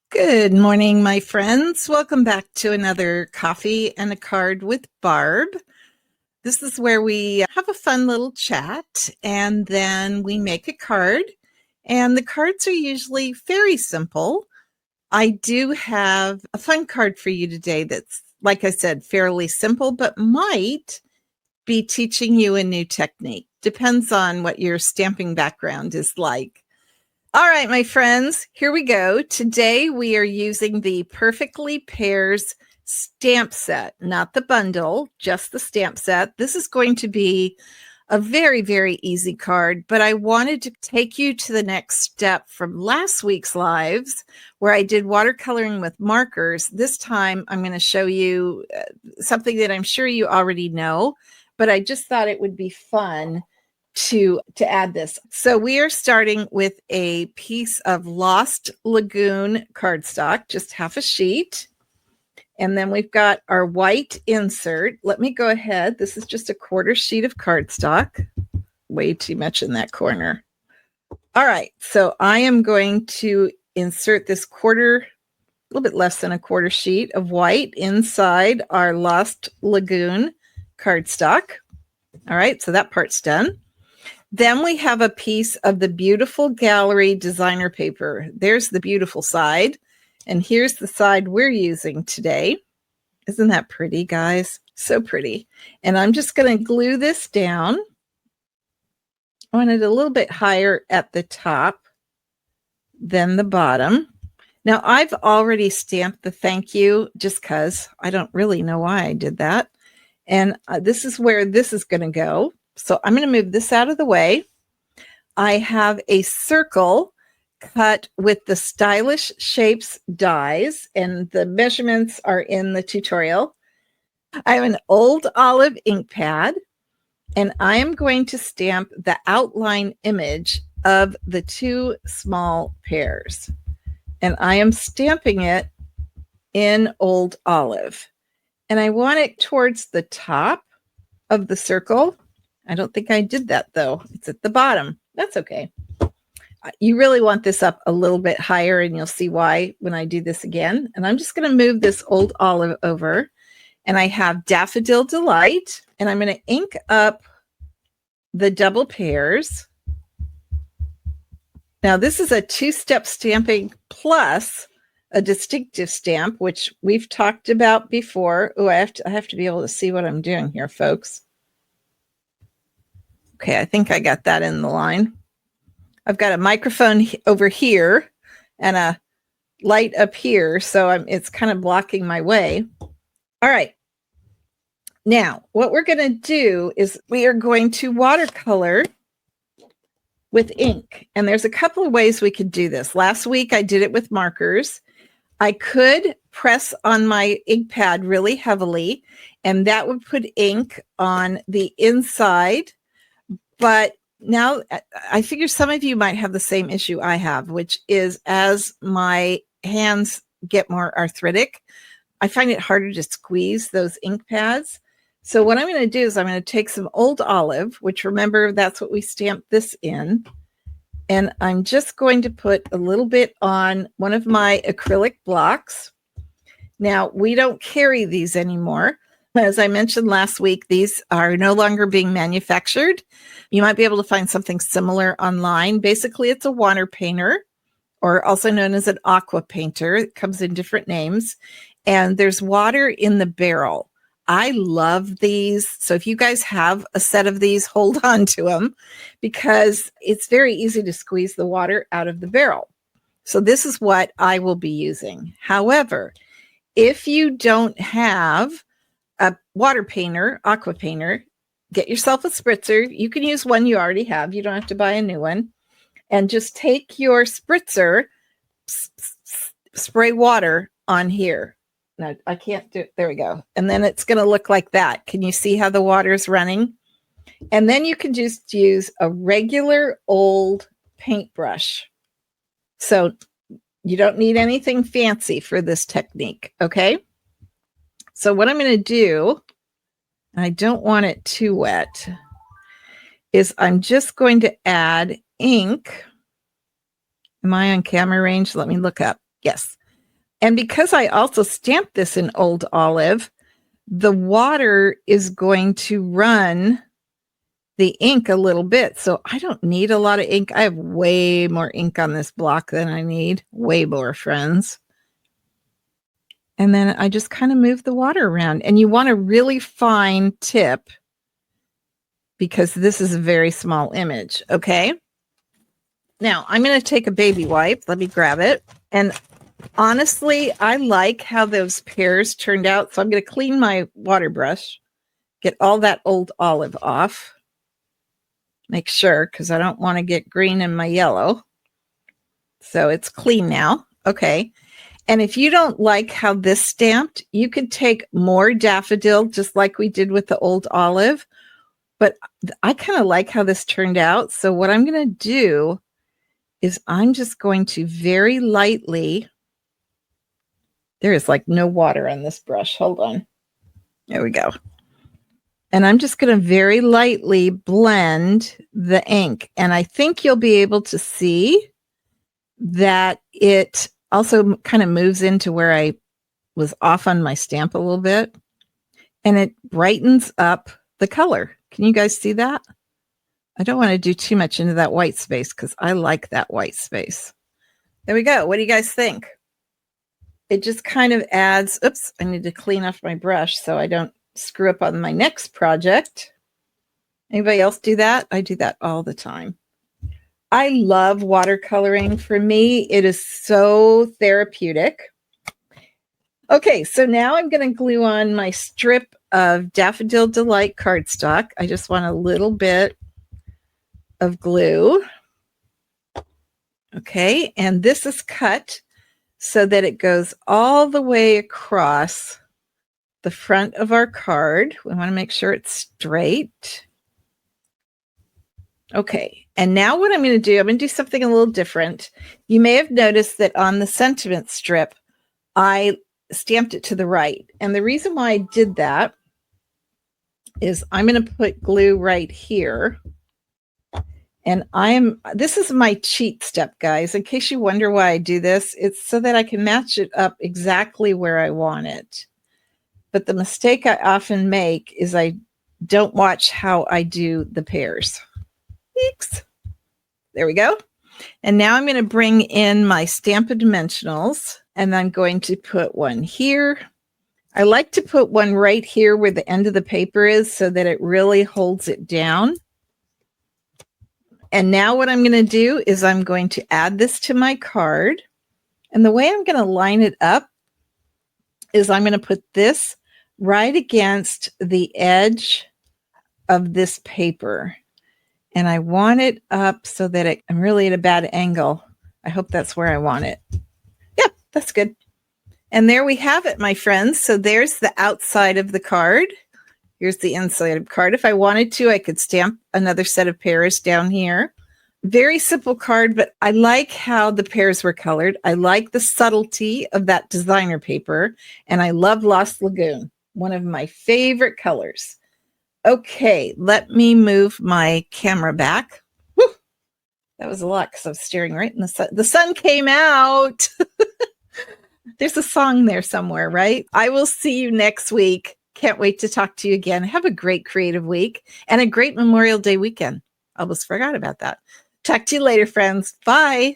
Good morning, my friends. Welcome back to another Coffee and a Card with Barb. This is where we have a fun little chat and then we make a card. And the cards are usually very simple. I do have a fun card for you today that's, like I said, fairly simple, but might be teaching you a new technique. Depends on what your stamping background is like. All right, my friends, here we go. Today we are using the Perfectly Pears Stamp Set, not the bundle, just the stamp set. This is going to be a very, very easy card, but I wanted to take you to the next step from last week's lives where I did watercoloring with markers. This time I'm going to show you something that I'm sure you already know, but I just thought it would be fun to add this. So we are starting with a piece of Lost Lagoon cardstock, just half a sheet. And then we've got our white insert. Let me go ahead. This is just a quarter sheet of cardstock. Way too much in that corner. All right. So I am going to insert this quarter, a little bit less than a quarter sheet of white inside our Lost Lagoon cardstock. All right. So that part's done. Then we have a piece of the beautiful gallery designer paper. There's the beautiful side. And here's the side we're using today. Isn't that pretty, guys? So pretty. And I'm just going to glue this down. I want it a little bit higher at the top than the bottom. Now, I've already stamped the thank you just because I don't really know why I did that. And this is where this is going to go. So I'm going to move this out of the way. I have a circle cut with the Stylish Shapes dies, and the measurements are in the tutorial. I have an old olive ink pad, and I am going to stamp the outline image of the two small pears. And I am stamping it in old olive. And I want it towards the top of the circle. I don't think I did that, though. It's at the bottom. That's okay. You really want this up a little bit higher, and you'll see why when I do this again. And I'm just going to move this old olive over. And I have Daffodil Delight, and I'm going to ink up the double pears. Now, this is a two-step stamping plus a distinctive stamp, which we've talked about before. Oh, I have to be able to see what I'm doing here, folks. Okay, I think I got that in the line. I've got a microphone over here and a light up here, so it's kind of blocking my way. All right. Now, what we're going to do is we are going to watercolor with ink. And there's a couple of ways we could do this. Last week, I did it with markers. I could press on my ink pad really heavily, and that would put ink on the inside. But now I figure some of you might have the same issue I have, which is as my hands get more arthritic, I find it harder to squeeze those ink pads. So what I'm going to do is I'm going to take some old olive, which remember, that's what we stamped this in. And I'm just going to put a little bit on one of my acrylic blocks. Now, we don't carry these anymore. As I mentioned last week, these are no longer being manufactured. You might be able to find something similar online. Basically, it's a water painter, or also known as an aqua painter. It comes in different names. And there's water in the barrel. I love these. So if you guys have a set of these, hold on to them, because it's very easy to squeeze the water out of the barrel. So this is what I will be using. However, if you don't have a water painter, aqua painter, get yourself a spritzer. You can use one you already have. You don't have to buy a new one. And just take your spritzer, spray water on here. No, I can't do it. There we go. And then it's going to look like that. Can you see how the water is running? And then you can just use a regular old paintbrush. So you don't need anything fancy for this technique, okay? So what I'm going to do, I don't want it too wet, is I'm just going to add ink. Am I on camera range? Let me look up. Yes. And because I also stamped this in Old Olive, the water is going to run the ink a little bit. So I don't need a lot of ink. I have way more ink on this block than I need. Way more, friends. And then I just kind of move the water around. And you want a really fine tip because this is a very small image. Okay. Now I'm going to take a baby wipe. Let me grab it. And honestly, I like how those pears turned out. So I'm going to clean my water brush, get all that Old Olive off. Make sure, because I don't want to get green in my yellow. So it's clean now. Okay. And if you don't like how this stamped, you could take more daffodil, just like we did with the Old Olive. But I kind of like how this turned out. So what I'm going to do is I'm just going to very lightly, there is like no water on this brush. Hold on. There we go. And I'm just going to very lightly blend the ink. And I think you'll be able to see that it also kind of moves into where I was off on my stamp a little bit. And it brightens up the color. Can you guys see that? I don't want to do too much into that white space because I like that white space. There we go. What do you guys think? It just kind of adds, oops, I need to clean off my brush so I don't screw up on my next project. Anybody else do that? I do that all the time. I love watercoloring. For me, it is so therapeutic. Okay, so now I'm going to glue on my strip of Daffodil Delight cardstock. I just want a little bit of glue. Okay, and this is cut so that it goes all the way across the front of our card. We want to make sure it's straight. Okay, and now what I'm going to do, I'm going to do something a little different. You may have noticed that on the sentiment strip, I stamped it to the right. And the reason why I did that is I'm going to put glue right here. And this is my cheat step, guys. In case you wonder why I do this, it's so that I can match it up exactly where I want it. But the mistake I often make is I don't watch how I do the pears. Eeks. There we go. And now I'm going to bring in my Stamp of Dimensionals, and I'm going to put one here. I like to put one right here where the end of the paper is so that it really holds it down. And now what I'm going to do is I'm going to add this to my card. And the way I'm going to line it up is I'm going to put this right against the edge of this paper. And I want it up so that I'm really at a bad angle. I hope that's where I want it. Yep, that's good. And there we have it, my friends. So there's the outside of the card. Here's the inside of the card. If I wanted to, I could stamp another set of pears down here. Very simple card, but I like how the pears were colored. I like the subtlety of that designer paper. And I love Lost Lagoon, one of my favorite colors. Okay, let me move my camera back. Woo! That was a lot because I was staring right in the sun. The sun came out. There's a song there somewhere, right? I will see you next week. Can't wait to talk to you again. Have a great creative week and a great Memorial Day weekend. I almost forgot about that. Talk to you later, friends. Bye.